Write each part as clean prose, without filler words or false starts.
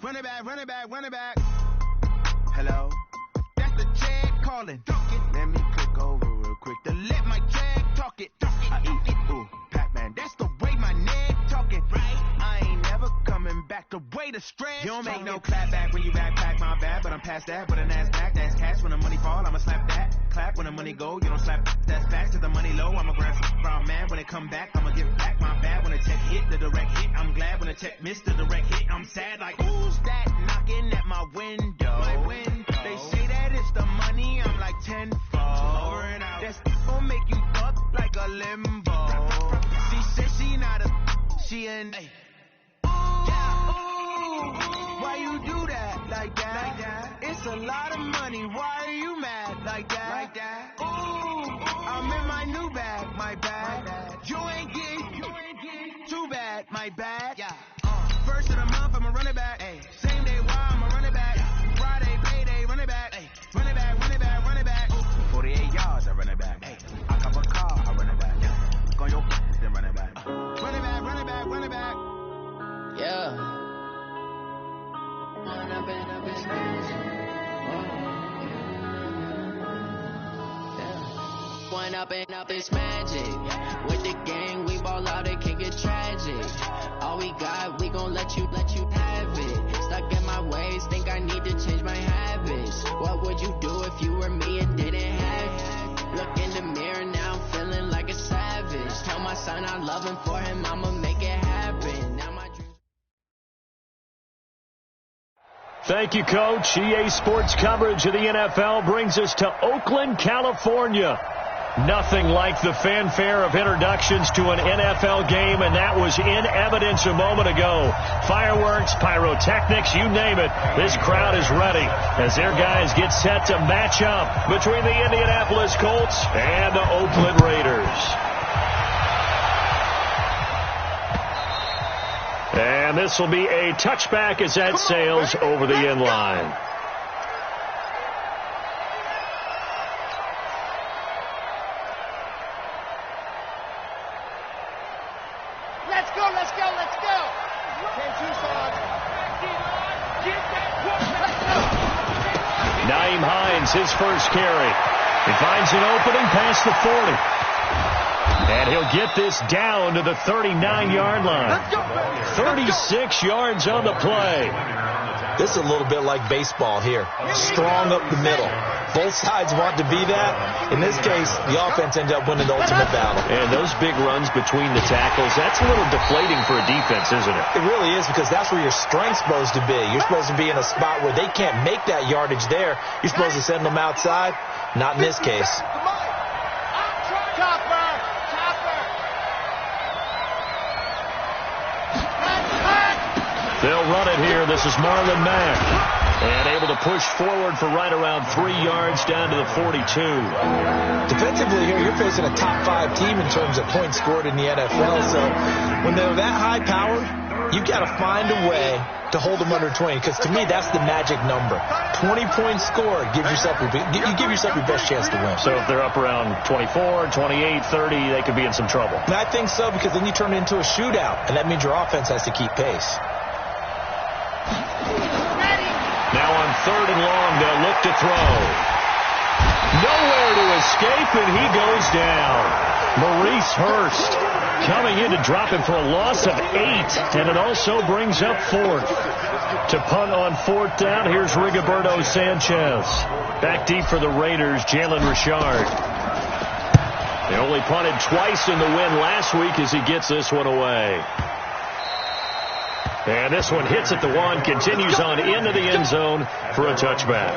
Run it back, run it back, run it back. Hello? That's the jag calling. Let me click over real quick to let my jag talk it. I eat it. Ooh, Pac-Man, that's the way my neck talking. Right? I ain't never coming back the way the stress. You don't make no clap back when you backpack, my bad, but I'm past that. With an ass back, that's cash. When the money fall, I'ma slap that. Clap when the money go, you don't slap. That's facts. If the money low, I'ma grab from man. When it come back, I'ma give back my bad. When the check hit, the direct hit. I'm glad when the check missed the direct hit. I'm sad like, who's that knocking at my window? My window. They say that it's the money, I'm like tenfold. Over and out. That's gon' make you fuck like a limbo. She said she not a, she an. Ay. Why you do that like that? It's a lot of money. Why are you mad like that? Ooh, I'm in my new bag, my bad. You ain't getting too bad, my bad. Yeah. First of the month, I'ma run it back. Ay. Same day, why I'ma run it back. Friday, payday, run it back. Ay. Run it back, run it back, run it back. 48 yards, I run it back. Ay. I cop a car, I run it back. Go on your then run it back. Run it back, run it back, run it back. Yeah. Wind up and up his magic. Wind up and up his magic. With the gang, we ball out, it can get tragic. All we got, we gon' let you have it. Stuck in my ways, think I need to change my habits. What would you do if you were me and didn't have it? Look in the mirror, now I'm feeling like a savage. Tell my son I love him, for him I'ma make it happen. Now my dreams. Thank you, Coach. EA Sports coverage of the NFL brings us to Oakland, California. Nothing like the fanfare of introductions to an NFL game, and that was in evidence a moment ago. Fireworks, pyrotechnics, you name it. This crowd is ready as their guys get set to match up between the Indianapolis Colts and the Oakland Raiders. And this will be a touchback as that sails over the end line. Let's go, let's go, let's go. Nyheim Hines, his first carry. He finds an opening past the 40. And he'll get this down to the 39-yard line. 36 yards on the play. This is a little bit like baseball here. Strong up the middle. Both sides want to be that. In this case, the offense ends up winning the ultimate battle. And those big runs between the tackles, that's a little deflating for a defense, isn't it? It really is, because that's where your strength's supposed to be. You're supposed to be in a spot where they can't make that yardage there. You're supposed to send them outside. Not in this case. They'll run it here. This is Marlon Mack. And able to push forward for right around 3 yards down to the 42. Defensively here, you're facing a top 5 team in terms of points scored in the NFL. So when they're that high powered, you've got to find a way to hold them under 20. Because to me, that's the magic number. 20 points scored. Give yourself your best chance to win. So if they're up around 24, 28, 30, they could be in some trouble. And I think so, because then you turn it into a shootout. And that means your offense has to keep pace. Now on 3rd and long, they'll look to throw. Nowhere to escape, and he goes down. Maurice Hurst coming in to drop him for a loss of 8, and it also brings up 4th. To punt on 4th down, here's Rigoberto Sanchez. Back deep for the Raiders, Jalen Richard. They only punted twice in the win last week as he gets this one away. And this one hits at the 1, continues on into the end zone for a touchback.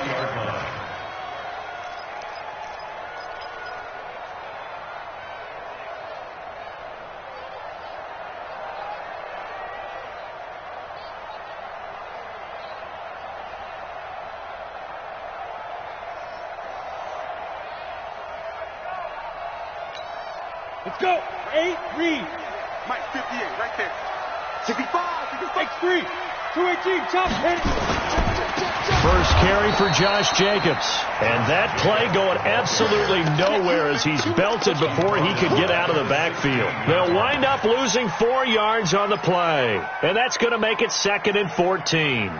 Let's go. 8, read. Mike, 58, right there. 65, 63, 218, chop, hit it. First carry for Josh Jacobs. And that play going absolutely nowhere as he's belted before he could get out of the backfield. They'll wind up losing 4 yards on the play. And that's going to make it 2nd and 14.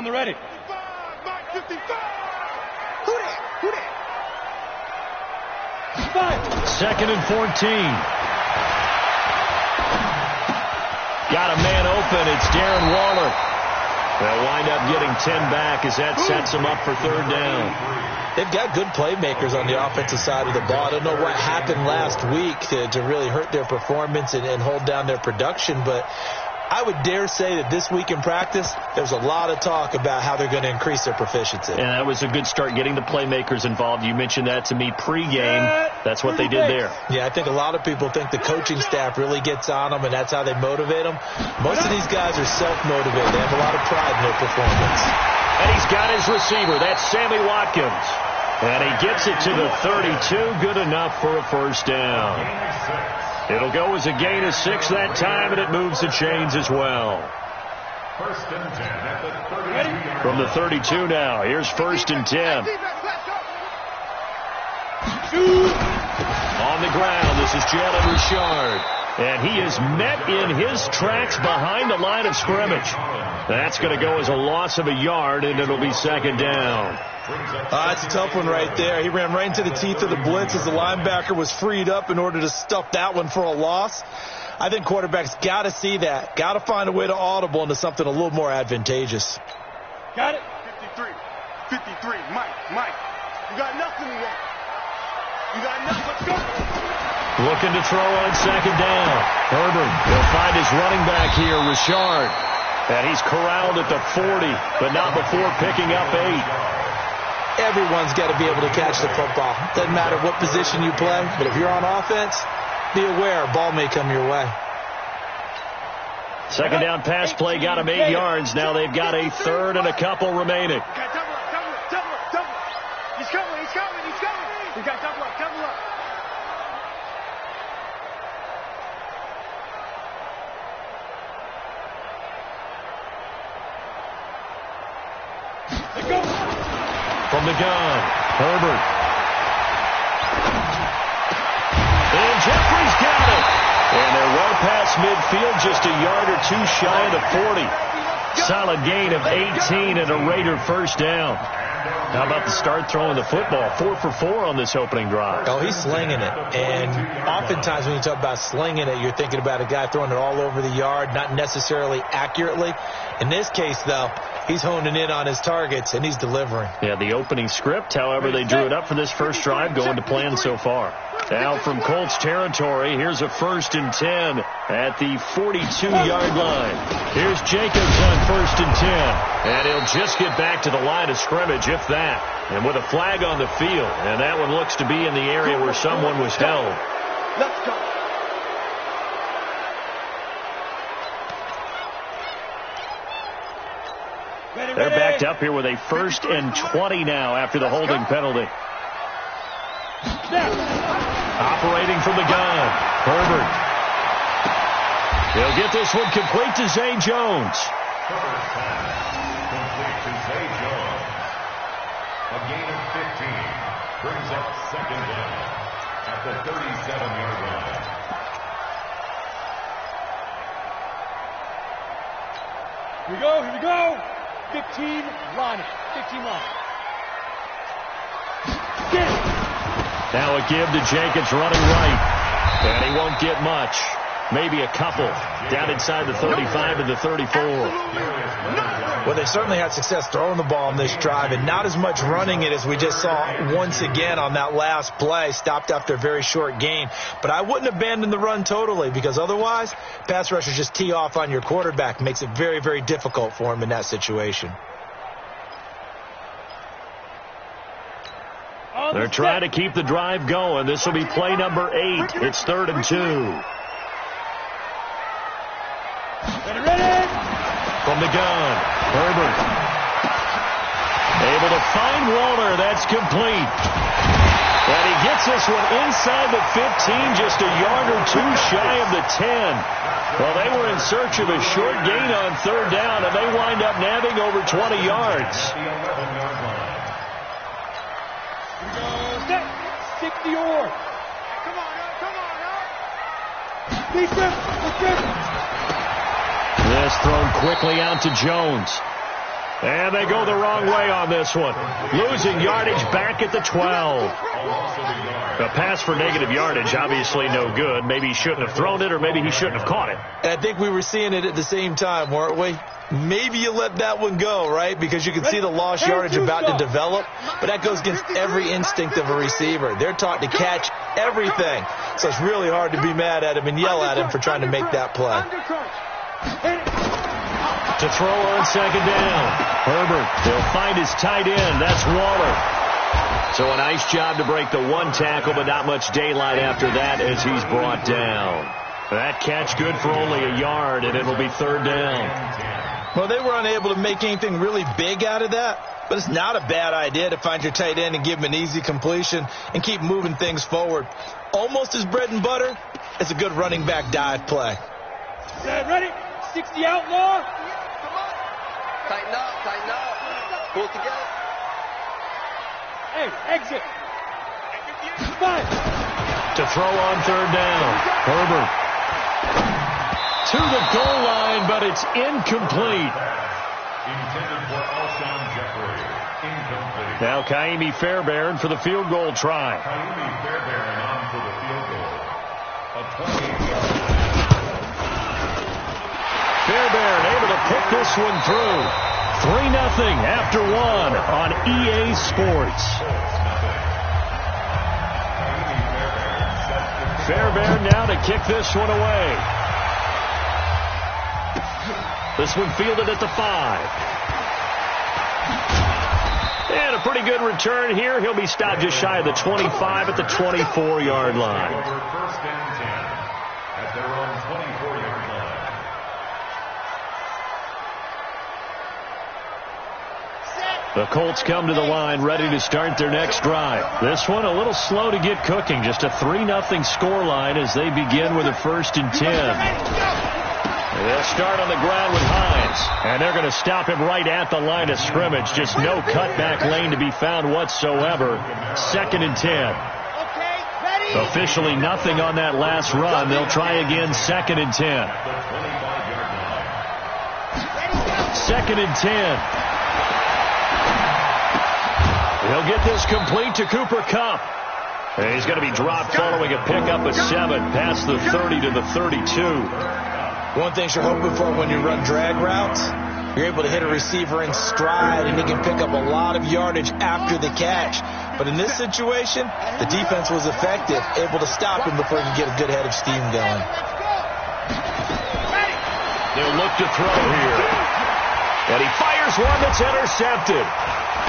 On the ready. 55. Who that? 5. Second and 14. Got a man open. It's Darren Waller. They'll wind up getting 10 back as that sets them up for third down. They've got good playmakers on the offensive side of the ball. I don't know what happened last week to really hurt their performance and hold down their production, but I would dare say that this week in practice, there's a lot of talk about how they're going to increase their proficiency. And that was a good start, getting the playmakers involved. You mentioned that to me pregame. That's what they did there. Yeah, I think a lot of people think the coaching staff really gets on them, and that's how they motivate them. Most of these guys are self-motivated. They have a lot of pride in their performance. And he's got his receiver. That's Sammy Watkins. And he gets it to the 32. Good enough for a first down. It'll go as a gain of 6 that time, and it moves the chains as well. First and 10 at the 32. From the 32 now, here's first and 10. On the ground, this is Jalen Richard. And he is met in his tracks behind the line of scrimmage. That's going to go as a loss of a yard, and it'll be second down. That's a tough one right there. He ran right into the teeth of the blitz as the linebacker was freed up in order to stuff that one for a loss. I think quarterbacks got to see that. Got to find a way to audible into something a little more advantageous. Got it. 53. Mike. You got nothing to want. You got nothing. Let's go. Looking to throw on second down. Herbert will find his running back here, Richard. And he's corralled at the 40, but not before picking up 8. Everyone's got to be able to catch the football. Doesn't matter what position you play, but if you're on offense, be aware a ball may come your way. Second down pass play got him 8 yards. Now they've got a third and a couple remaining. Double up. He's coming. You got double up. From the gun, Herbert. And Jeffrey's got it. And they're well past midfield, just a yard or 2 shy of the 40. Solid gain of 18 and a Raider first down. How about the start throwing the football? 4 for 4 on this opening drive. Oh, he's slinging it. And oftentimes when you talk about slinging it, you're thinking about a guy throwing it all over the yard, not necessarily accurately. In this case, though, he's honing in on his targets, and he's delivering. Yeah, the opening script, however, they drew it up for this first drive, going to plan so far. Now from Colts territory, here's a first and 10 at the 42-yard line. Here's Jacobs on first and 10. And he'll just get back to the line of scrimmage, if that. And with a flag on the field. And that one looks to be in the area where someone was held. Let's go. They're backed up here with a first and 20 now after the holding penalty. Operating from the gun, Herbert. He'll get this one complete to Zay Jones. First pass complete to Zay Jones. A gain of 15 brings up second down at the 37-yard line. Here we go. 15 line. Now a give to Jacobs running right. And he won't get much. Maybe a couple. Down inside the 35 and the 34. Well, they certainly had success throwing the ball on this drive, and not as much running it as we just saw once again on that last play. Stopped after a very short gain. But I wouldn't abandon the run totally, because otherwise, pass rushers just tee off on your quarterback. Makes it very, very difficult for him in that situation. They're trying to keep the drive going. This will be play number 8. It's 3rd and 2. Ready. From the gun, Herbert. Able to find Waller. That's complete. And he gets this one inside the 15, just a yard or 2 shy of the 10. Well, they were in search of a short gain on 3rd down, and they wind up nabbing over 20 yards. 60 or. Come on. Defense. This thrown quickly out to Jones. And they go the wrong way on this one. Losing yardage back at the 12. A pass for negative yardage, obviously no good. Maybe he shouldn't have thrown it, or maybe he shouldn't have caught it. I think we were seeing it at the same time, weren't we? Maybe you let that one go, right? Because you can see the lost yardage about to develop, but that goes against every instinct of a receiver. They're taught to catch everything, so it's really hard to be mad at him and yell at him for trying to make that play. To throw on second down. Herbert, they'll find his tight end. That's Waller. So a nice job to break the one tackle, but not much daylight after that as he's brought down. That catch good for only a yard, and it'll be third down. Well, they were unable to make anything really big out of that, but it's not a bad idea to find your tight end and give him an easy completion and keep moving things forward. Almost his bread and butter. It's a good running back dive play. Ready? 60 outlaw. Tighten up. Pull together. Hey, exit. 5. To throw on third down. Herbert. To the goal line, but it's incomplete. Intended for Alshon Jeffrey. Incomplete. Now Kaimi Fairbairn for the field goal try. Kaimi Fairbairn on for the field goal. A 28-yard line. Fairbairn able to pick this one through. 3-0 after one on EA Sports. Fairbairn now to kick this one away. This one fielded at the 5. And a pretty good return here. He'll be stopped just shy of the 25 at the 24-yard line. First and 10 at their own 24-yard line. The Colts come to the line ready to start their next drive. This one a little slow to get cooking. Just a 3-0 score line as they begin with a 1st and 10. They'll start on the ground with Hines, and they're going to stop him right at the line of scrimmage. Just no cutback lane to be found whatsoever. 2nd and 10. Officially nothing on that last run. They'll try again 2nd and 10. 2nd and 10. He'll get this complete to Cooper Kupp. And he's going to be dropped following a pickup of 7 past the 30 to the 32. One thing you're hoping for when you run drag routes, you're able to hit a receiver in stride, and he can pick up a lot of yardage after the catch. But in this situation, the defense was effective, able to stop him before he could get a good head of steam going. They'll look to throw here. And he fires one that's intercepted.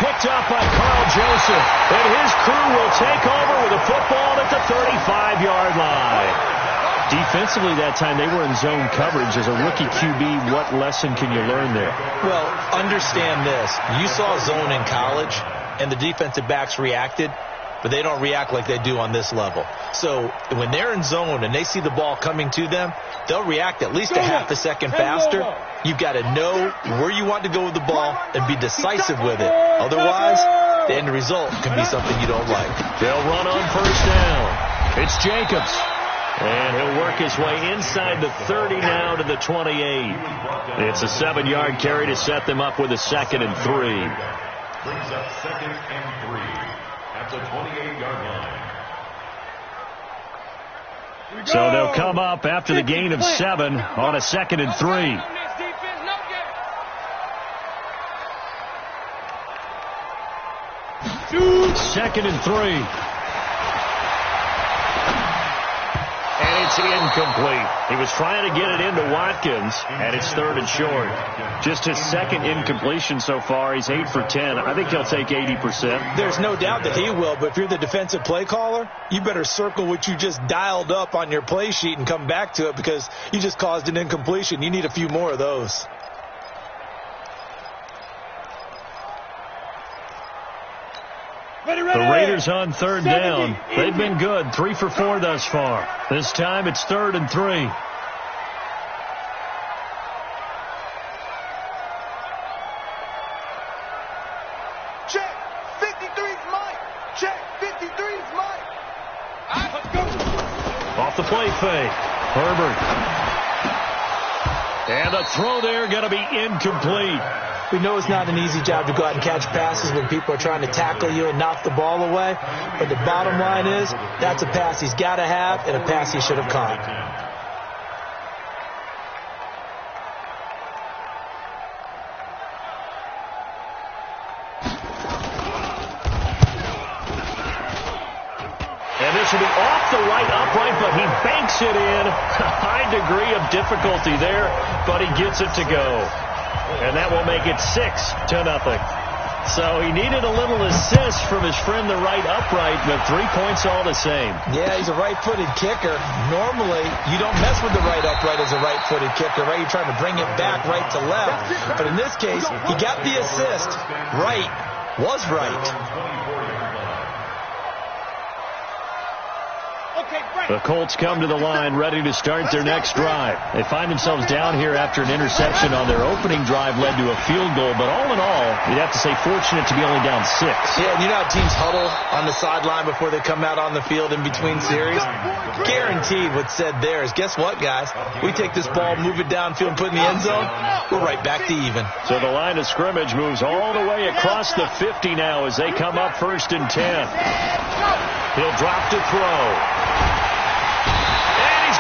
Picked up by Carl Joseph. And his crew will take over with a football at the 35-yard line. Defensively that time, they were in zone coverage. As a rookie QB, what lesson can you learn there? Well, understand this. You saw zone in college, and the defensive backs reacted, but they don't react like they do on this level. So when they're in zone and they see the ball coming to them, they'll react at least a half a second faster. You've got to know where you want to go with the ball and be decisive with it. Otherwise, the end result can be something you don't like. They'll run on 1st down. It's Jacobs. And he'll work his way inside the 30 now to the 28. It's a 7-yard carry to set them up with a 2nd and 3. Brings up 2nd and 3 at the 28-yard line. So they'll come up after the gain of 7 on a 2nd and 3. 2nd and 3. And it's incomplete. He was trying to get it into Watkins, and it's 3rd and short. Just his 2nd incompletion so far. He's 8 for 10. I think he'll take 80%. There's no doubt that he will, but if you're the defensive play caller, you better circle what you just dialed up on your play sheet and come back to it, because you just caused an incompletion. You need a few more of those. The Raiders on 3rd down. They've been good. 3 for 4 thus far. This time it's 3rd and 3. Check. 53's Mike. Check. 53's Mike. Let's go. Off the play fake. Herbert. And the throw there going to be incomplete. We know it's not an easy job to go out and catch passes when people are trying to tackle you and knock the ball away. But the bottom line is, that's a pass he's got to have and a pass he should have caught. This will be off the right upright, but he banks it in. A high degree of difficulty there, but he gets it to go. And that will make it 6-0. So he needed a little assist from his friend the right upright, but 3 points all the same. Yeah, he's a right-footed kicker. Normally, you don't mess with the right upright as a right-footed kicker, right? You're trying to bring it back right to left. But in this case, he got the assist. Right was right. The Colts come to the line ready to start their next drive. They find themselves down here after an interception on their opening drive led to a field goal. But all in all, you'd have to say fortunate to be only down 6. Yeah, and you know how teams huddle on the sideline before they come out on the field in between series? Guaranteed what's said there is, guess what, guys? We take this ball, move it downfield, and put it in the end zone, we're right back to even. So the line of scrimmage moves all the way across the 50 now as they come up 1st and 10. He'll drop to throw.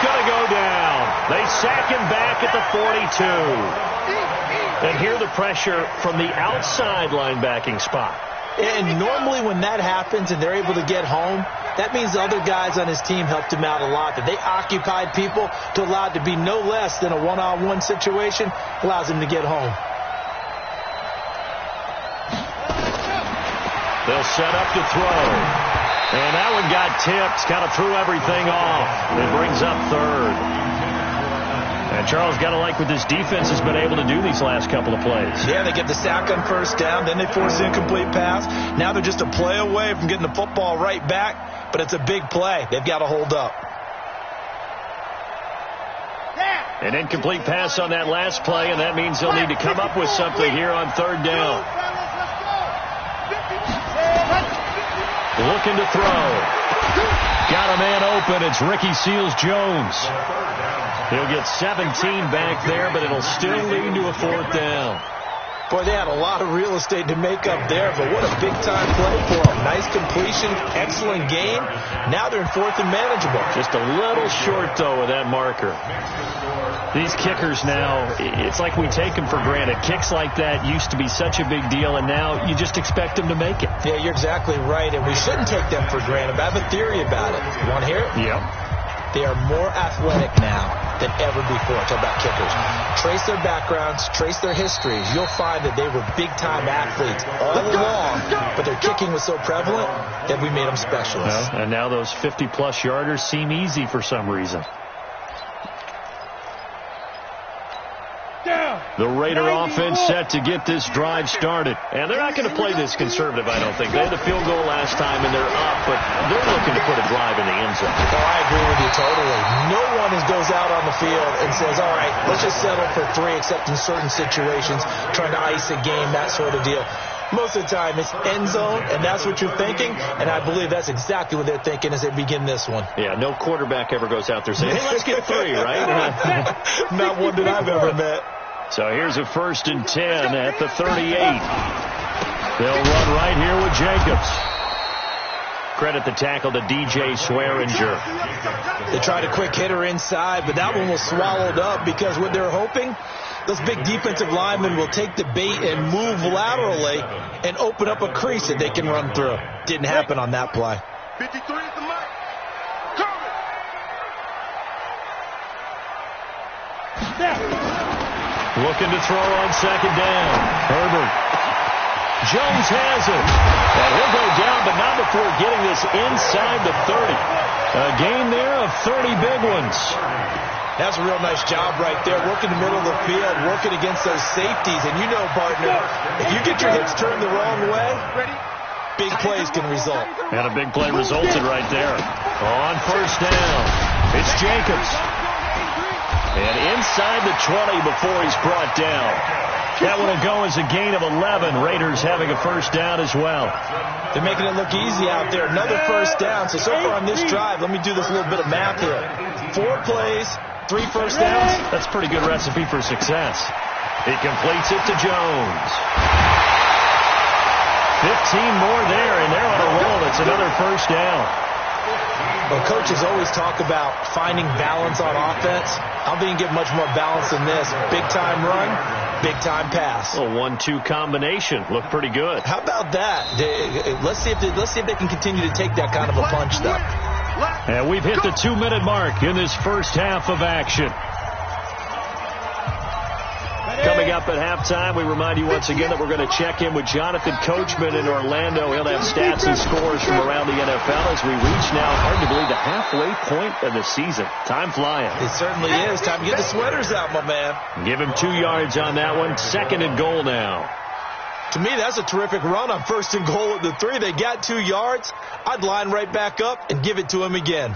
Going to go down. They sack him back at the 42. And hear the pressure from the outside linebacking spot. And normally when that happens and they're able to get home, that means the other guys on his team helped him out a lot. That they occupied people to allow it to be no less than a one-on-one situation, allows him to get home. They'll set up to throw. And that one got tipped, kind of threw everything off. It brings up 3rd. And Charles, got to like what this defense has been able to do these last couple of plays. Yeah, they get the sack on 1st down, then they force the incomplete pass. Now they're just a play away from getting the football right back, but it's a big play. They've got to hold up. An incomplete pass on that last play, and that means they'll need to come up with something here on 3rd down. Looking to throw. Got a man open. It's Ricky Seals-Jones. He'll get 17 back there, but it'll still lead to a 4th down. Boy, they had a lot of real estate to make up there, but what a big-time play for them. Nice completion, excellent game. Now they're in 4th and manageable. Just a little short, though, with that marker. These kickers now, it's like we take them for granted. Kicks like that used to be such a big deal, and now you just expect them to make it. Yeah, you're exactly right, and we shouldn't take them for granted. But I have a theory about it. You want to hear it? Yep. They are more athletic now than ever before. Talk about kickers. Trace their backgrounds, trace their histories. You'll find that they were big-time athletes all along, but their kicking was so prevalent that we made them specialists. And now those 50-plus yarders seem easy for some reason. The Raider offense set to get this drive started. And they're not going to play this conservative, I don't think. They had the field goal last time, and they're up, but they're looking to put a drive in the end zone. Oh, I agree with you totally. No one goes out on the field and says, all right, let's just settle for 3, except in certain situations, trying to ice a game, that sort of deal. Most of the time, it's end zone, and that's what you're thinking, and I believe that's exactly what they're thinking as they begin this one. Yeah, no quarterback ever goes out there saying, hey, let's get 3, right? Not one that I've ever met. So here's a 1st and 10 at the 38. They'll run right here with Jacobs. Credit the tackle to DJ Swearinger. They tried a quick hitter inside, but that one was swallowed up because what they're hoping, those big defensive linemen will take the bait and move laterally and open up a crease that they can run through. Didn't happen on that play. 53 is the mark. Looking to throw on 2nd down. Herbert. Jones has it. And he'll go down, but not before getting this inside the 30. A gain there of 30 big ones. That's a real nice job right there. Working the middle of the field, working against those safeties. And you know, partner, if you get your hips turned the wrong way, big plays can result. And a big play resulted right there. On 1st down, it's Jacobs. And inside the 20 before he's brought down. That one will go as a gain of 11. Raiders having a 1st down as well. They're making it look easy out there. Another 1st down. So far on this drive, let me do this little bit of math here. 4 plays, 3 first downs. That's a pretty good recipe for success. He completes it to Jones. 15 more there, and they're on a roll. It's another first down. Well, coaches always talk about finding balance on offense. I don't think you get much more balance than this. Big-time run, big-time pass. A 1-2 combination. Looked pretty good. How about that? Let's see if they can continue to take that kind of a punch, though. And we've hit the 2-minute mark in this first half of action. Coming up at halftime, we remind you once again that we're going to check in with Jonathan Coachman in Orlando. He'll have stats and scores from around the NFL as we reach now, hard to believe, the halfway point of the season. Time flying. It certainly is. Time to get the sweaters out, my man. Give him 2 yards on that one. 2nd and goal now. To me, that's a terrific run on 1st and goal at the 3. They got 2 yards. I'd line right back up and give it to him again.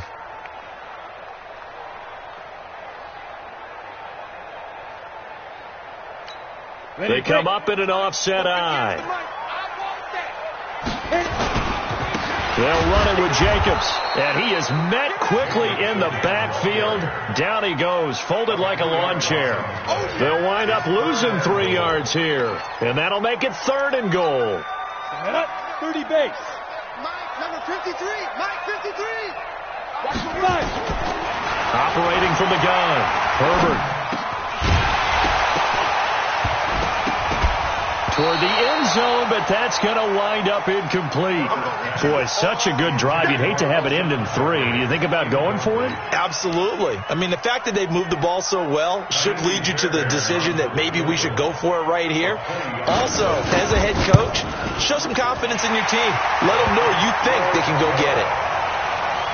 They come up in an offset eye. They'll run it with Jacobs, and he is met quickly in the backfield. Down he goes, folded like a lawn chair. They'll wind up losing 3 yards here, and that'll make it 3rd and goal. 30 base. Mike, number 53. Mike, 53. Watch the line. Operating from the gun, Herbert. Toward the end zone, but that's going to wind up incomplete. Boy, such a good drive. You'd hate to have it end in 3. Do you think about going for it? Absolutely. I mean, the fact that they've moved the ball so well should lead you to the decision that maybe we should go for it right here. Also, as a head coach, show some confidence in your team. Let them know you think they can go get it.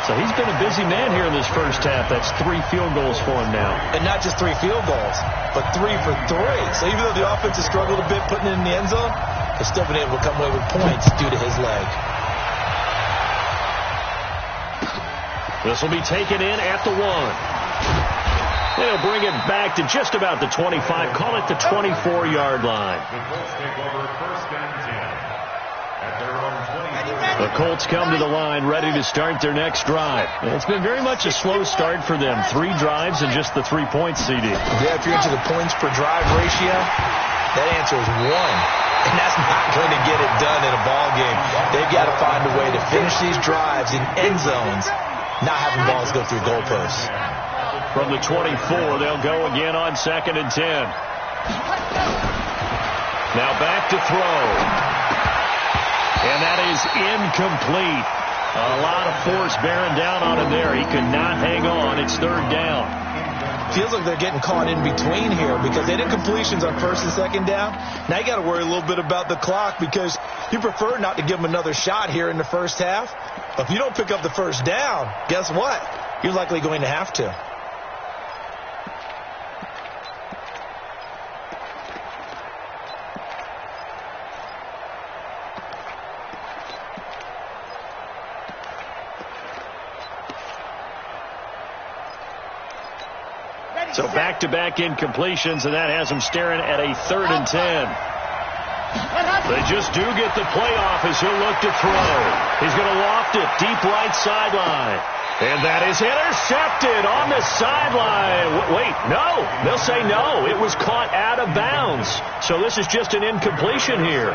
So he's been a busy man here in this first half. That's 3 field goals for him now. And not just 3 field goals, but 3 for 3. So even though the offense has struggled a bit putting it in the end zone, they've still been able to come away with points due to his leg. This will be taken in at the 1. They'll bring it back to just about the 25. Call it the 24-yard line. The Colts take over 1st and 10 at their own 20. The Colts come to the line ready to start their next drive. It's been very much a slow start for them. 3 drives and just the 3 points, CD. Yeah, if you're into the points per drive ratio, that answer is 1. And that's not going to get it done in a ball game. They've got to find a way to finish these drives in end zones, not having balls go through goalposts. From the 24, they'll go again on 2nd and 10. Now back to throw. And that is incomplete. A lot of force bearing down on him there. He could not hang on. It's 3rd down. Feels like they're getting caught in between here because they did completions on 1st and 2nd down. Now you got to worry a little bit about the clock because you prefer not to give them another shot here in the first half. But if you don't pick up the 1st down, guess what? You're likely going to have to. So back-to-back incompletions, and that has him staring at a 3rd and 10. They just do get the playoff as he'll look to throw. He's going to loft it deep right sideline. And that is intercepted on the sideline. Wait, no. They'll say no. It was caught out of bounds. So this is just an incompletion here.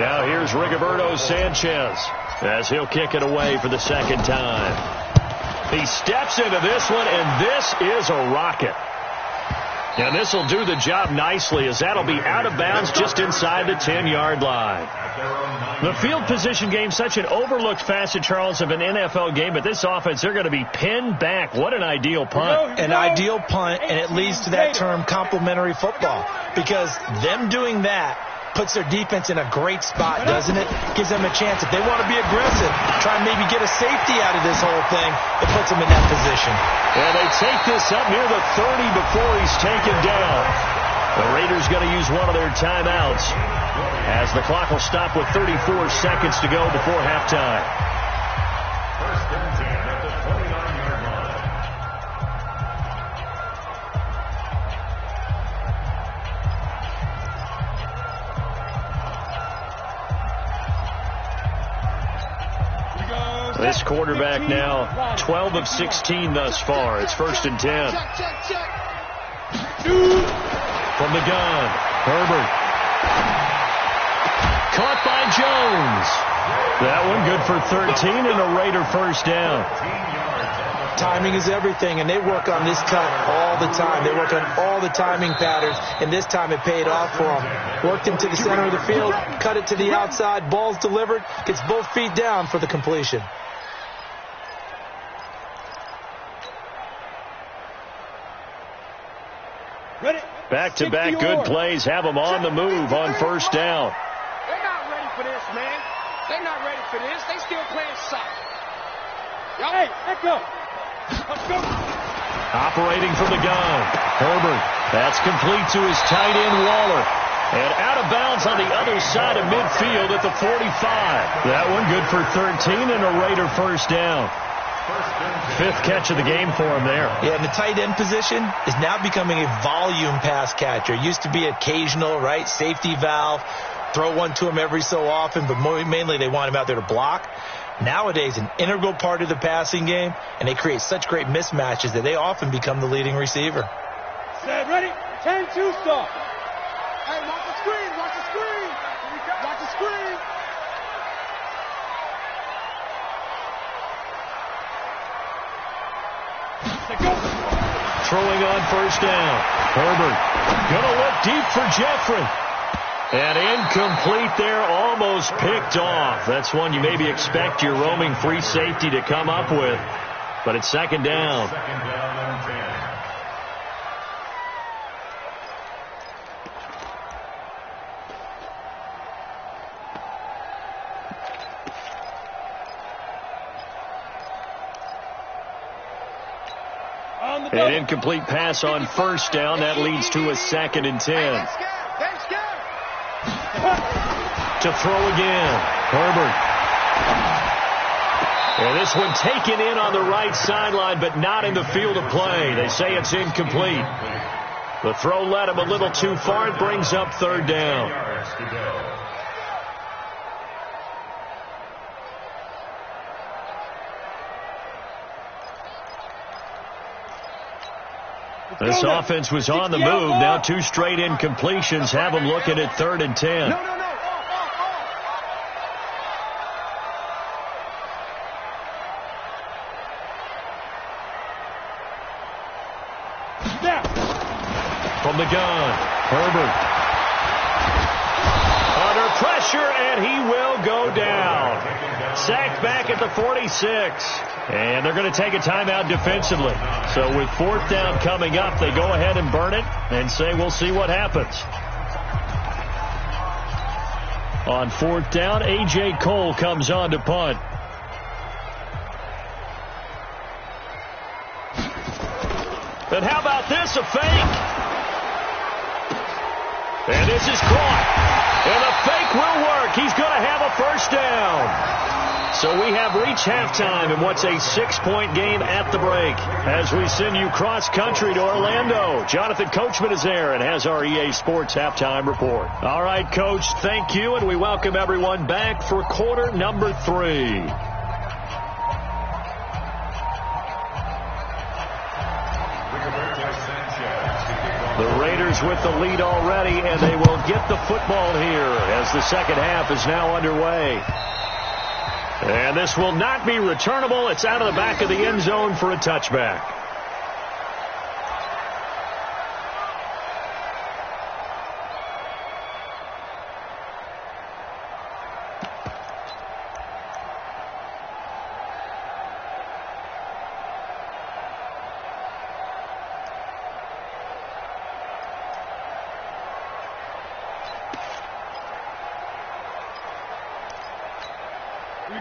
Now here's Rigoberto Sanchez as he'll kick it away for the 2nd time. He steps into this one, and this is a rocket. And this will do the job nicely as that'll be out of bounds just inside the 10-yard line. The field position game, such an overlooked facet, Charles, of an NFL game, but this offense, they're going to be pinned back. What an ideal punt. An ideal punt, and it leads to that term complementary football because them doing that puts their defense in a great spot, doesn't it? Gives them a chance. If they want to be aggressive, try and maybe get a safety out of this whole thing, it puts them in that position. And they take this up near the 30 before he's taken down. The Raiders going to use one of their timeouts as the clock will stop with 34 seconds to go before halftime. 1st and 10 at the 29-yard line. This quarterback now 12 of 16 thus far. It's 1st and 10. From the gun, Herbert. Caught by Jones. That one good for 13 and a Raider first down. Timing is everything, and they work on this cut all the time. They work on all the timing patterns, and this time it paid off for them. Worked him to the center of the field, cut it to the outside, ball's delivered, gets both feet down for the completion. Back-to-back good plays have them on the move on first down. They're not ready for this, man. They're not ready for this. They still playing soft. Hey, let's go. Let's go. Operating from the gun, Herbert. That's complete to his tight end, Waller. And out of bounds on the other side of midfield at the 45. That one good for 13 and a Raider first down. Fifth catch of the game for him there. Yeah, and the tight end position is now becoming a volume pass catcher. Used to be occasional, right? Safety valve. Throw one to him every so often, but mainly they want him out there to block. Nowadays, an integral part of the passing game, and they create such great mismatches that they often become the leading receiver. Set, ready? 10-2 stop. Hey, watch the screen, watch the screen. Watch the screen. Throwing on first down. Herbert gonna look deep for Jeffrey. And incomplete there, almost picked off. That's one you maybe expect your roaming free safety to come up with. But it's second down. Second down and 10. An incomplete pass on first down. That leads to a second and 10. To throw again, Herbert. And this one taken in on the right sideline, but not in the field of play. They say it's incomplete. The throw led him a little too far. It brings up third down. This offense was on the move. Now two straight incompletions have them looking at third and 10. From the gun, Herbert. Under pressure, and he will go down. Sacked back at the 46. And they're going to take a timeout defensively. So with fourth down coming up, they go ahead and burn it and say we'll see what happens. On fourth down, A.J. Cole comes on to punt. And how about this, a fake? And this is caught. And the fake will work. He's going to have a first down. So we have reached halftime in what's a 6-point game at the break. As we send you cross-country to Orlando, Jonathan Coachman is there and has our EA Sports halftime report. All right, Coach, thank you, and we welcome everyone back for quarter number 3. The Raiders with the lead already, and they will get the football here as the second half is now underway. And this will not be returnable. It's out of the back of the end zone for a touchback.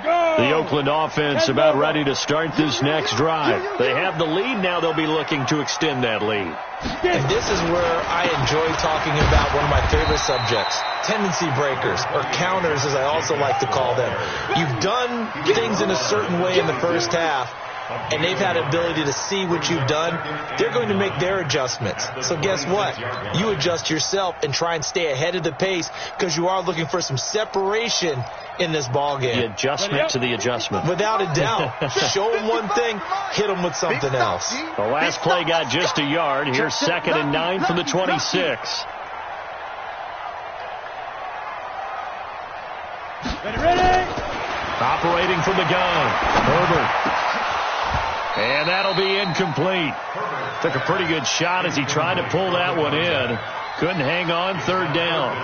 The Oakland offense about ready to start this next drive. They have the lead now. They'll be looking to extend that lead. And this is where I enjoy talking about one of my favorite subjects, tendency breakers, or counters as I also like to call them. You've done things in a certain way in the first half. and they've had the ability to see what you've done, they're going to make their adjustments. So guess what? You adjust yourself and try and stay ahead of the pace because you are looking for some separation in this ball game. The adjustment to the adjustment. Without a doubt. Show them one thing, hit them with something else. The last play got just a yard. Here's 2nd and 9 from the 26. Ready. Operating from the gun, Herbert. And that'll be incomplete. Took a pretty good shot as he tried to pull that one in. Couldn't hang on, 3rd down.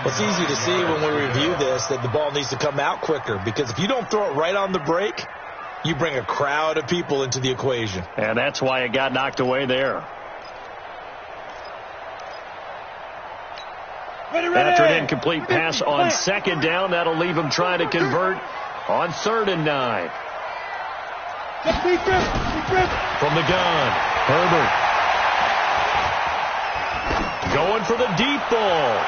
Well, it's easy to see when we review this that the ball needs to come out quicker, because if you don't throw it right on the break, you bring a crowd of people into the equation. And that's why it got knocked away there. After an incomplete pass on 2nd down, that'll leave him trying to convert on 3rd and 9. From the gun, Herbert. Going for the deep ball.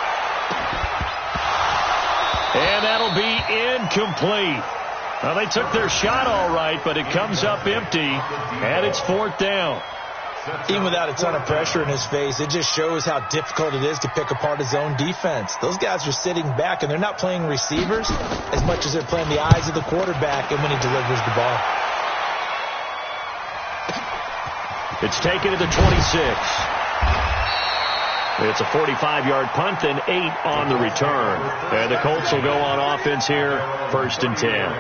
And that'll be incomplete. Well, they took their shot all right, but it comes up empty, and it's 4th down. Even without a ton of pressure in his face, it just shows how difficult it is to pick apart his own defense. Those guys are sitting back, and they're not playing receivers as much as they're playing the eyes of the quarterback and when he delivers the ball. It's taken at the 26. It's a 45-yard punt, then 8 on the return. And the Colts will go on offense here, 1st and 10.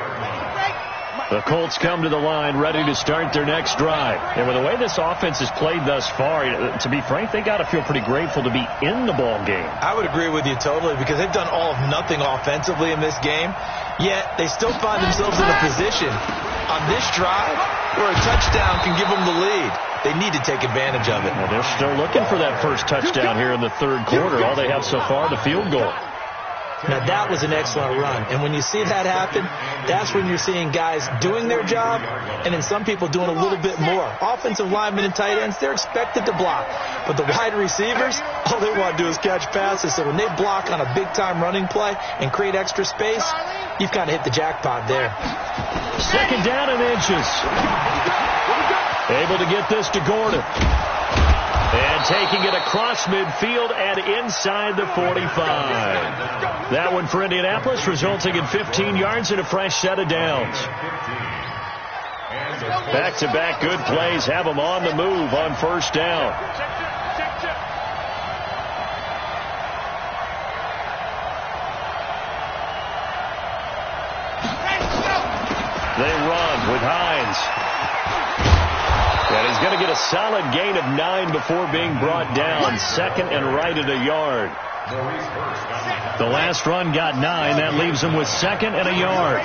The Colts come to the line ready to start their next drive. And with the way this offense has played thus far, to be frank, they got to feel pretty grateful to be in the ball game. I would agree with you totally, because they've done all of nothing offensively in this game, yet they still find themselves in a position on this drive where a touchdown can give them the lead. They need to take advantage of it. Well, they're still looking for that first touchdown here in the 3rd quarter. All they have so far, the field goal. Now, that was an excellent run. And when you see that happen, that's when you're seeing guys doing their job and then some people doing a little bit more. Offensive linemen and tight ends, they're expected to block. But the wide receivers, all they want to do is catch passes. So when they block on a big-time running play and create extra space, you've kind of hit the jackpot there. 2nd down and inches. Able to get this to Gordon. And taking it across midfield and inside the 45. That one for Indianapolis, resulting in 15 yards and a fresh set of downs. Back-to-back good plays have them on the move on 1st down. They run with Hines. And he's going to get a solid gain of 9 before being brought down. 2nd and right at a yard. The last run got 9. That leaves him with 2nd and a yard.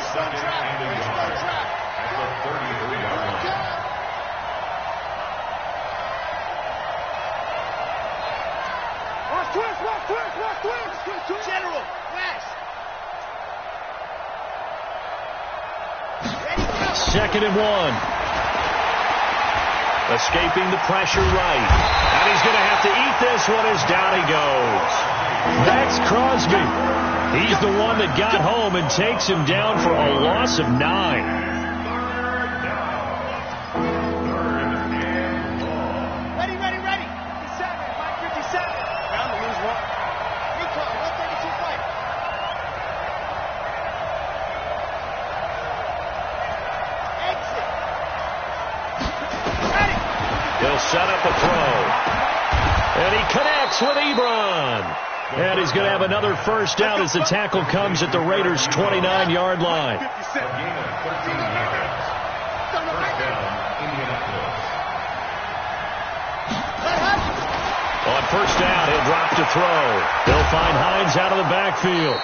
General, West. 2nd and 1. Escaping the pressure right. And he's going to have to eat this one as down he goes. That's Crosby. He's the one that got home and takes him down for a loss of 9. Ready. 57, Mike 57. Round to lose 1. Recon, 132 fight. Exit. Ready. He'll set up a throw. And he connects with Ebron. And he's going to have another first down as the tackle comes at the Raiders' 29-yard line. On first down, he'll drop to throw. They'll find Hines out of the backfield.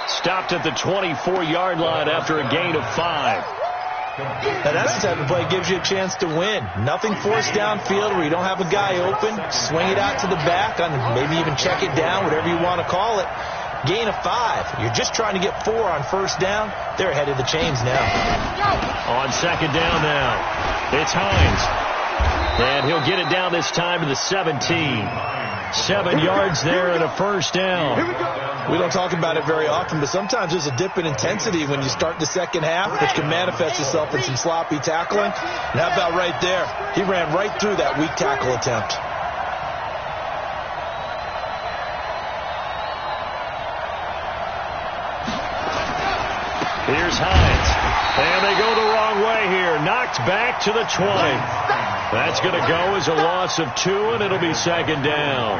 Stopped at the 24-yard line after a gain of 5. Now, that's the type of play that gives you a chance to win. Nothing forced downfield where you don't have a guy open. Swing it out to the back, and maybe even check it down, whatever you want to call it. Gain of 5. You're just trying to get 4 on first down. They're ahead of the chains now. On 2nd down now, it's Hines. And he'll get it down this time to the 17. 7 yards there and a first down. We don't talk about it very often, but sometimes there's a dip in intensity when you start the second half, which can manifest itself in some sloppy tackling. And how about right there? He ran right through that weak tackle attempt. Here's Hines. And they go the wrong way here. Knocked back to the 20. That's going to go as a loss of 2, and it'll be second down.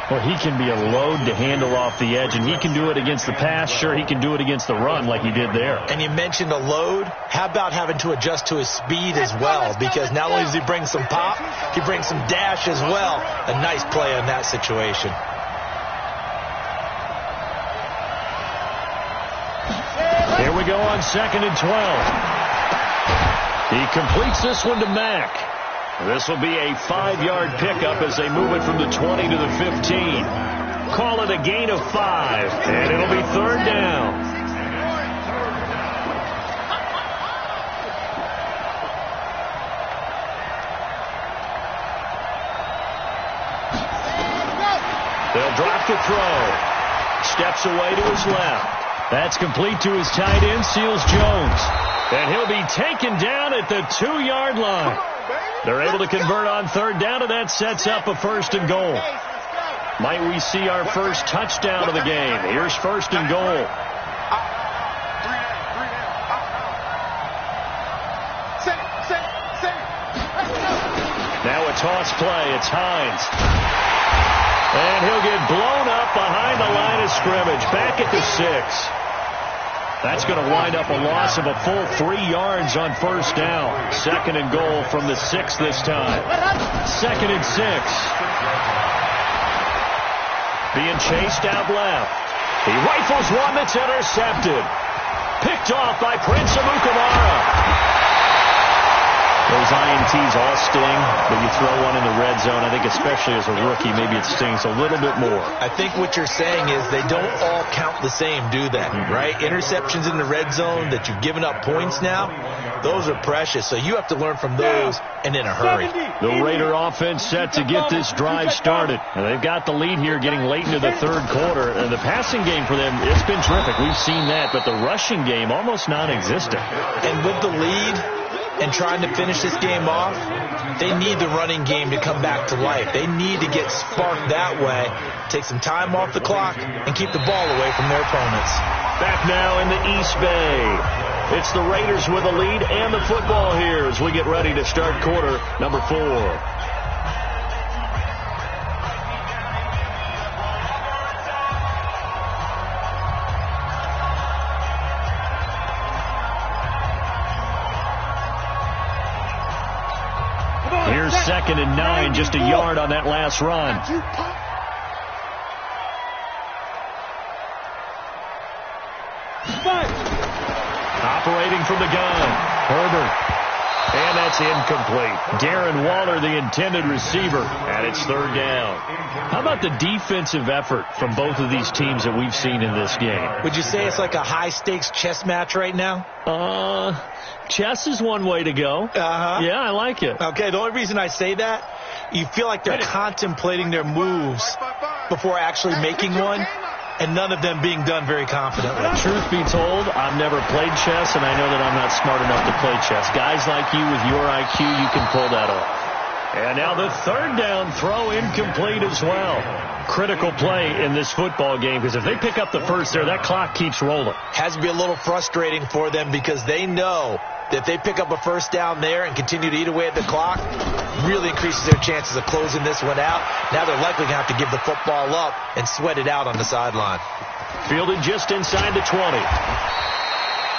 Well, he can be a load to handle off the edge, and he can do it against the pass. Sure, he can do it against the run like he did there. And you mentioned a load. How about having to adjust to his speed as well? Because not only does he bring some pop, he brings some dash as well. A nice play in that situation. Here we go on 2nd and 12. He completes this one to Mack. This will be a 5-yard pickup as they move it from the 20 to the 15. Call it a gain of 5, and it'll be third down. They'll drop to throw. Steps away to his left. That's complete to his tight end, Seals Jones. And he'll be taken down at the 2-yard line. They're able to convert on third down, and that sets up a 1st and goal. Might we see our first touchdown of the game? Here's 1st and goal. Now a toss play. It's Hines. And he'll get blown up behind the line of scrimmage. Back at the 6. That's going to wind up a loss of a full 3 yards on first down. 2nd and goal from the 6 this time. 2nd and 6. Being chased out left. He rifles one that's intercepted. Picked off by Prince Amukamara. Those INTs all sting, but you throw one in the red zone. I think especially as a rookie, maybe it stings a little bit more. I think what you're saying is they don't all count the same, do they? Right? Interceptions in the red zone that you've given up points now, those are precious. So you have to learn from those and in a hurry. The Raider offense set to get this drive started. And they've got the lead here getting late into the third quarter. And the passing game for them, it's been terrific. We've seen that. But the rushing game, almost non-existent. And with the lead and trying to finish this game off, they need the running game to come back to life. They need to get sparked that way, take some time off the clock, and keep the ball away from their opponents. Back now in the East Bay. It's the Raiders with a lead and the football here as we get ready to start quarter number 4. Here's 2nd and 9, just a yard on that last run. Operating from the gun, Herbert. And that's incomplete. Darren Waller, the intended receiver, and it's third down. How about the defensive effort from both of these teams that we've seen in this game? Would you say it's like a high-stakes chess match right now? Chess is one way to go. Yeah, I like it. Okay, the only reason I say that, you feel like they're contemplating their moves before actually making one, and none of them being done very confidently. Truth be told, I've never played chess, and I know that I'm not smart enough to play chess. Guys like you with your IQ, you can pull that off. And now the third down throw incomplete as well. Critical play in this football game, because if they pick up the first there, that clock keeps rolling. Has to be a little frustrating for them because they know that if they pick up a first down there and continue to eat away at the clock, really increases their chances of closing this one out. Now they're likely going to have to give the football up and sweat it out on the sideline. Fielded just inside the 20.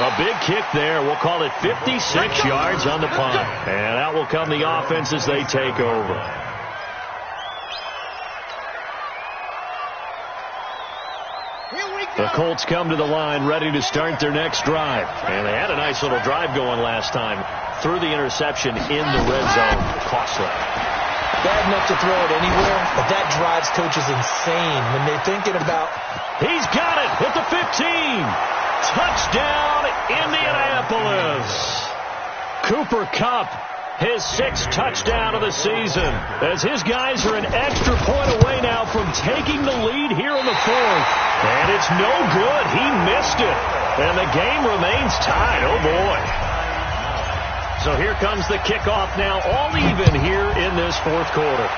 A big kick there. We'll call it 56 yards on the punt. And out will come the offense as they take over. The Colts come to the line ready to start their next drive. And they had a nice little drive going last time. Threw the interception in the red zone. Costly. Bad enough to throw it anywhere, but that drives coaches insane when they're thinking about... He's got it at the 15. Touchdown, Indianapolis. Cooper Kupp his 6th touchdown of the season, as his guys are an extra point away now from taking the lead here in the 4th. And it's no good. He missed it. And the game remains tied. Oh, boy. So here comes the kickoff now, all even here in this 4th quarter.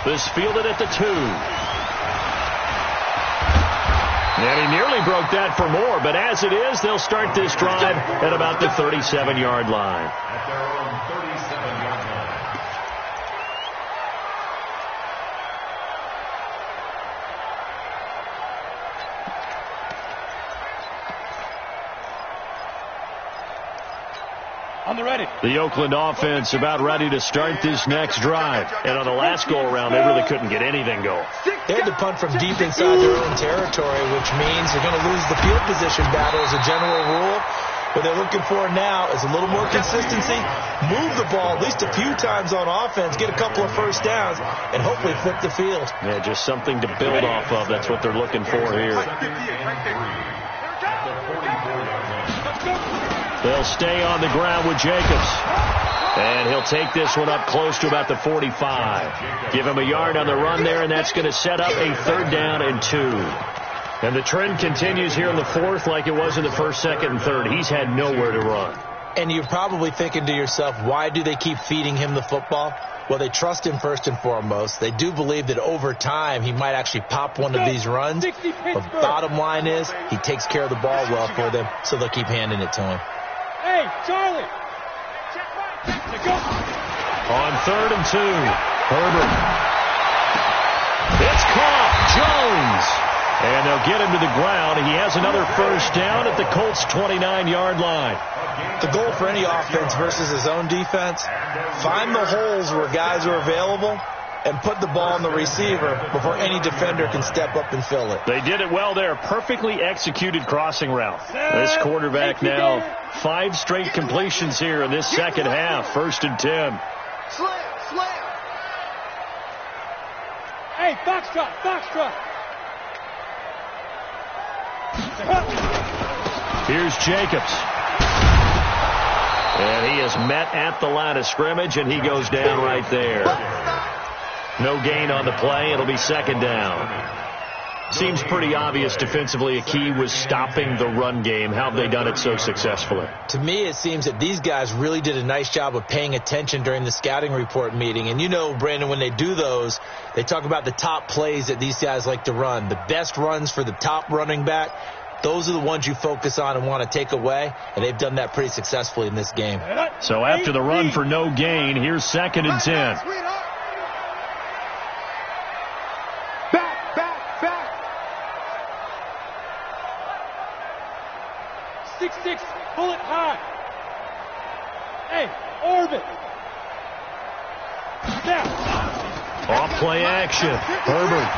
This fielded at the 2. And he nearly broke that for more, but as it is, they'll start this drive at about the 37-yard line. At their own 37-yard line. On the ready. The Oakland offense about ready to start this next drive. And on the last go-around, they really couldn't get anything going. They had to punt from deep inside their own territory, which means they're going to lose the field position battle as a general rule. What they're looking for now is a little more consistency, move the ball at least a few times on offense, get a couple of first downs, and hopefully flip the field. Yeah, just something to build off of. That's what they're looking for here. They'll stay on the ground with Jacobs. And he'll take this one up close to about the 45. Give him a yard on the run there, and that's going to set up a 3rd down and 2. And the trend continues here in the 4th like it was in the 1st, 2nd, and 3rd. He's had nowhere to run. And you're probably thinking to yourself, why do they keep feeding him the football? Well, they trust him first and foremost. They do believe that over time he might actually pop one of these runs. But bottom line is he takes care of the ball well for them, so they'll keep handing it to him. Hey, Charlie. On 3rd and 2, Herbert. It's caught. Jones. And they'll get him to the ground. He has another first down at the Colts' 29-yard line. The goal for any offense versus his own defense, find the holes where guys are available and put the ball on the receiver before any defender can step up and fill it. They did it well there. Perfectly executed crossing route. This quarterback now 5 straight completions here in this second half. 1st and 10. Slam. Hey, foxtrot. Here's Jacobs. And he is met at the line of scrimmage, and he goes down right there. No gain on the play. It'll be 2nd down. Seems pretty obvious defensively a key was stopping the run game. How have they done it so successfully? To me, it seems that these guys really did a nice job of paying attention during the scouting report meeting. And you know, Brandon, when they do those, they talk about the top plays that these guys like to run. The best runs for the top running back, those are the ones you focus on and want to take away. And they've done that pretty successfully in this game. So after the run for no gain, here's 2nd and 10. Pull it high. Hey, orbit. Now. Off play action. Herbert.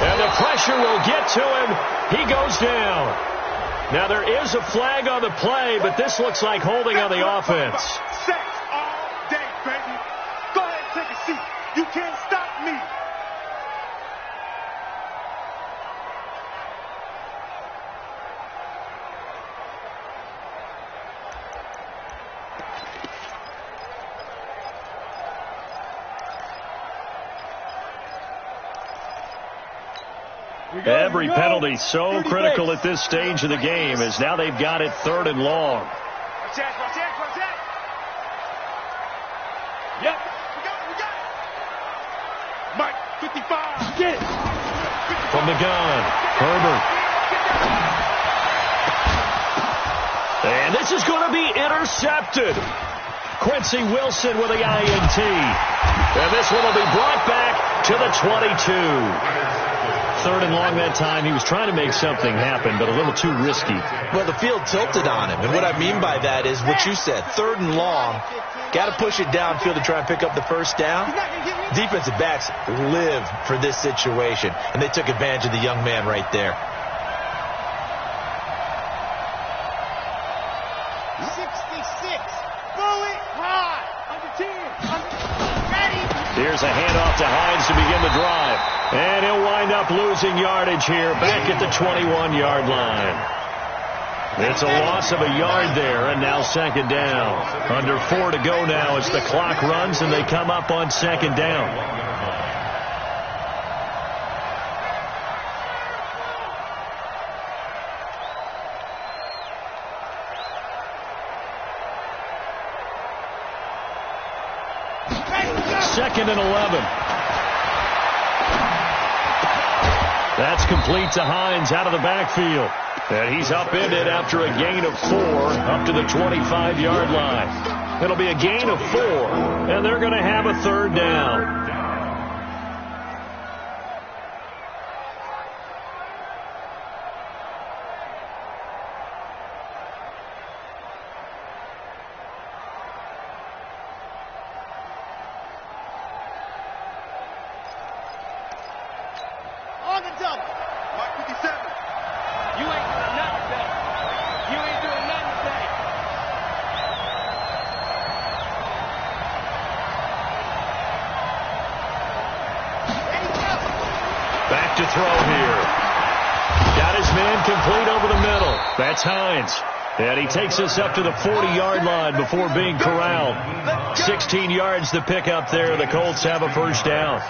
And the pressure will get to him. He goes down. Now there is a flag on the play, but this looks like holding on the offense. Sacks all day, baby. Go ahead and take a seat. You can't stop me. Every penalty so critical at this stage of the game, as now they've got it 3rd and long. Yep. We got it. Mike, 55. Get it. From the gun, Herbert. And this is going to be intercepted. Quincy Wilson with the INT. And this one will be brought back to the 22. 3rd and long that time. He was trying to make something happen, but a little too risky. Well, the field tilted on him. And what I mean by that is what you said. 3rd and long. Got to push it downfield to try and pick up the first down. Defensive backs live for this situation. And they took advantage of the young man right there. 66. Throw it high. Under 10. Ready. Here's a handoff to Hines to begin the drive. And he'll wind up losing yardage here back at the 21-yard line. It's a loss of a yard there, and now second down. Under 4 to go now as the clock runs, and they come up on second down. Second and 11. That's complete to Hines out of the backfield. And he's upended after a gain of 4 up to the 25-yard line. It'll be a gain of 4, and they're going to have a third down. On the double. Mark 57. You ain't doing nothing today. You ain't doing nothing today. Back to throw here. Got his man complete over the middle. That's Hines. And he takes us up to the 40-yard line before being corralled. 16 yards to pick up there. The Colts have a first down.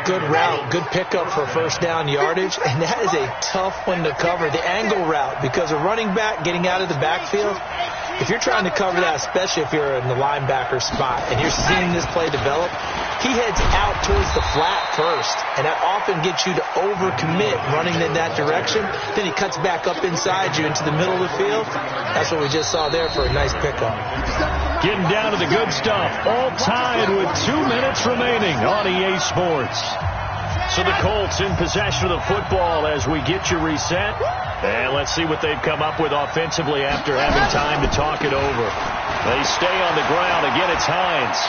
Good route, good pickup for first down yardage, and that is a tough one to cover, the angle route, because a running back getting out of the backfield, if you're trying to cover that, especially if you're in the linebacker spot and you're seeing this play develop, he heads out towards the flat first, and that often gets you to overcommit running in that direction. Then he cuts back up inside you into the middle of the field. That's what we just saw there for a nice pickup. Getting down to the good stuff. All tied with 2 minutes remaining on EA Sports. So the Colts in possession of the football as we get you reset. And let's see what they've come up with offensively after having time to talk it over. They stay on the ground. Again, it's Hines.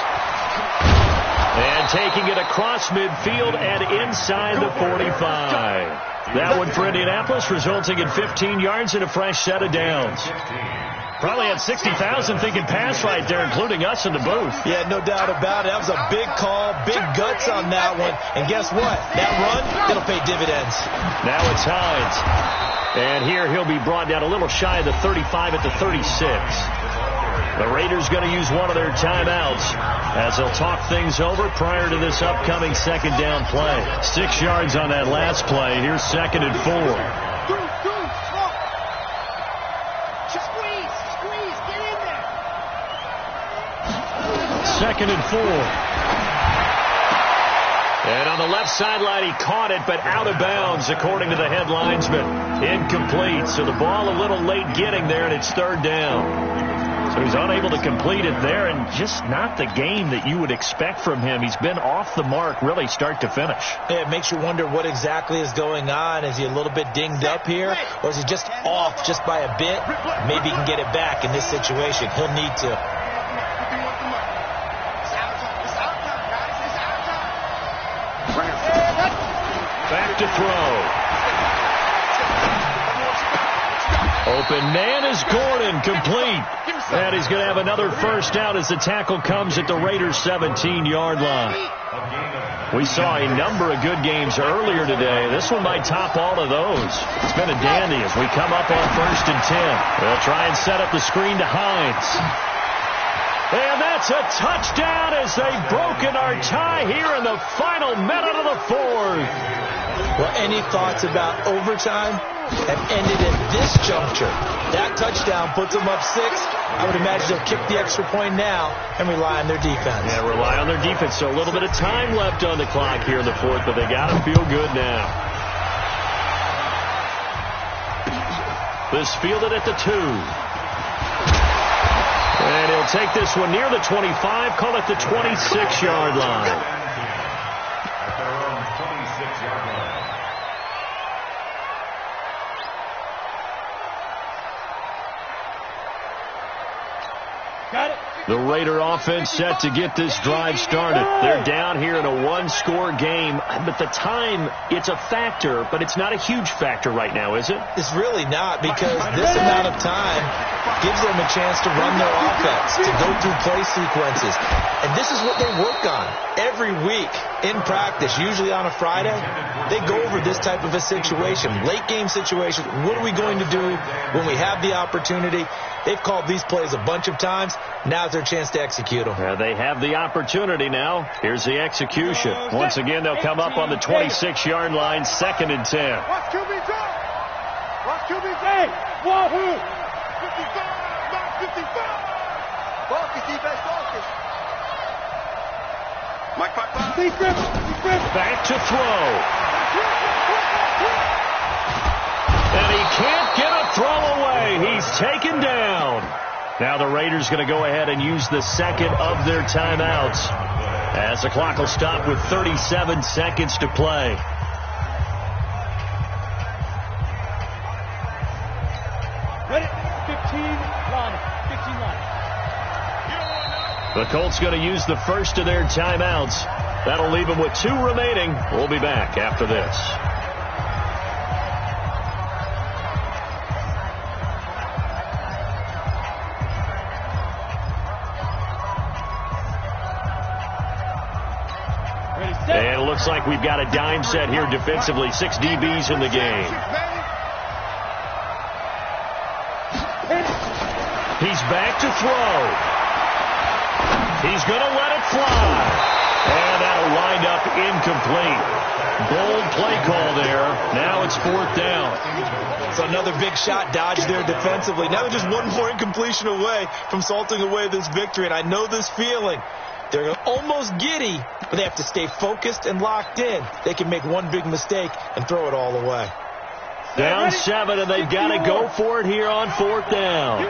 And taking it across midfield and inside the 45. That one for Indianapolis, resulting in 15 yards and a fresh set of downs. Probably had 60,000 thinking pass right there, including us in the booth. Yeah, no doubt about it. That was a big call, big guts on that one. And guess what? That run, it'll pay dividends. Now it's Hines. And here he'll be brought down a little shy of the 35 at the 36. The Raiders going to use one of their timeouts as they'll talk things over prior to this upcoming second down play. 6 yards on that last play. Here's second and 4. Second and 4. And on the left sideline, he caught it, but out of bounds, according to the head linesman. Incomplete. So the ball a little late getting there, and it's third down. So he's unable to complete it there, and just not the game that you would expect from him. He's been off the mark, really, start to finish. Yeah, it makes you wonder what exactly is going on. Is he a little bit dinged up here, or is he just off just by a bit? Maybe he can get it back in this situation. He'll need to. Back to throw. Open man is Gordon, complete. And he's going to have another first down as the tackle comes at the Raiders' 17-yard line. We saw a number of good games earlier today. This one might top all of those. It's been a dandy as we come up on 1st and 10. They'll try and set up the screen to Hines. And that's a touchdown as they've broken our tie here in the final minute of the fourth. Well, any thoughts about overtime have ended at this juncture. That touchdown puts them up 6. I would imagine they'll kick the extra point now and rely on their defense. Yeah, rely on their defense. So a little bit of time left on the clock here in the fourth, but they got to feel good now. This fielded at the 2. And he'll take this one near the 25, call it the 26-yard line. At their own 26-yard line. Got it. The Raider offense set to get this drive started. They're down here in a one-score game, but the time, it's a factor, but it's not a huge factor right now, is it? It's really not, because this amount of time gives them a chance to run their offense, to go through play sequences. And this is what they work on every week in practice, usually on a Friday. They go over this type of a situation, late game situation. What are we going to do when we have the opportunity? They've called these plays a bunch of times. Now's their chance to execute them. They have the opportunity now. Here's the execution. Once again, they'll come up on the 26-yard line, 2nd and 10. Watch QB drop. Watch QB say. Wahoo. 55. Not 55. Focus, defense, focus. Mike, 5. Deep grip. Back to throw. And he can't get a throw away. He's taken down. Now the Raiders going to go ahead and use the second of their timeouts as the clock will stop with 37 seconds to play. Ready? 15 line. 15 line. The Colts going to use the first of their timeouts. That'll leave them with 2 remaining. We'll be back after this. And it looks like we've got a dime set here defensively. 6 DBs in the game. He's back to throw. He's going to let it fly. And that'll wind up incomplete. Bold play call there. Now it's 4th down. So another big shot dodged there defensively. Now they're just one more incompletion away from salting away this victory. And I know this feeling. They're almost giddy, but they have to stay focused and locked in. They can make one big mistake and throw it all away. Down 7, and they've got to go for it here on 4th down.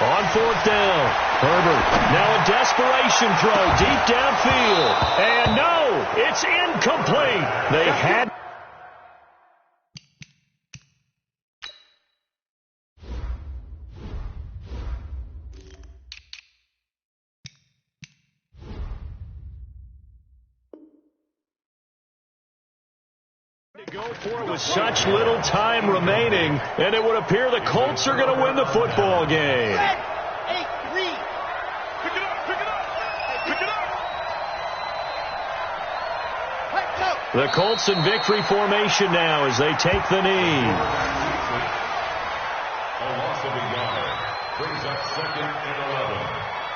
On 4th down, Herbert, now a desperation throw deep downfield. And no, it's incomplete. They had... to go for it with such little time remaining, and it would appear the Colts are going to win the football game. 8-3. Pick it up. Pick it up. The Colts in victory formation now as they take the knee. A loss of a yard brings up 2nd and 11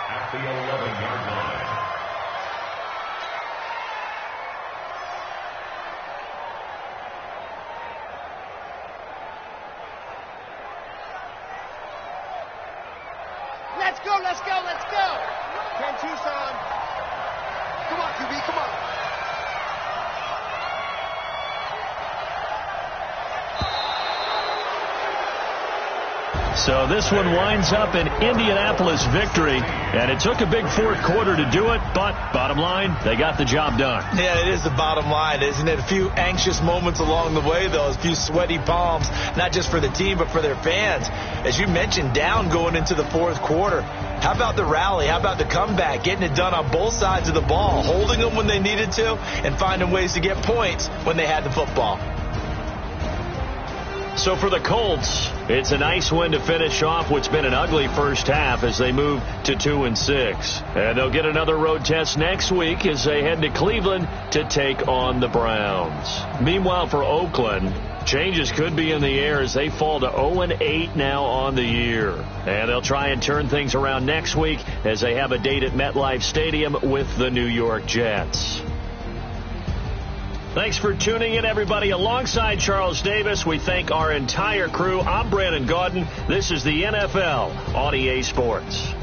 at the 11-yard line. Let's go. 10 Tucson. Come on, QB, come on. So this one winds up an Indianapolis victory, and it took a big 4th quarter to do it, but bottom line, they got the job done. Yeah, it is the bottom line, isn't it? A few anxious moments along the way, though, a few sweaty palms, not just for the team, but for their fans. As you mentioned, down going into the 4th quarter. How about the rally? How about the comeback? Getting it done on both sides of the ball, holding them when they needed to, and finding ways to get points when they had the football. So for the Colts, it's a nice win to finish off what's been an ugly first half as they move to 2-6. And they'll get another road test next week as they head to Cleveland to take on the Browns. Meanwhile, for Oakland, changes could be in the air as they fall to 0-8 now on the year. And they'll try and turn things around next week as they have a date at MetLife Stadium with the New York Jets. Thanks for tuning in, everybody. Alongside Charles Davis, we thank our entire crew. I'm Brandon Gaudin. This is the NFL on EA Sports.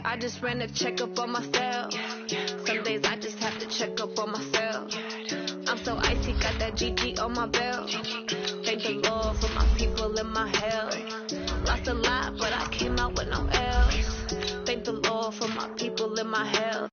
I just ran a checkup on myself. Some days I just have to check up on myself. I'm so icy, got that GG on my belt. Thank the Lord for my people and my health. Lost a lot, but I came out with no L's. Thank the Lord for my people and my health.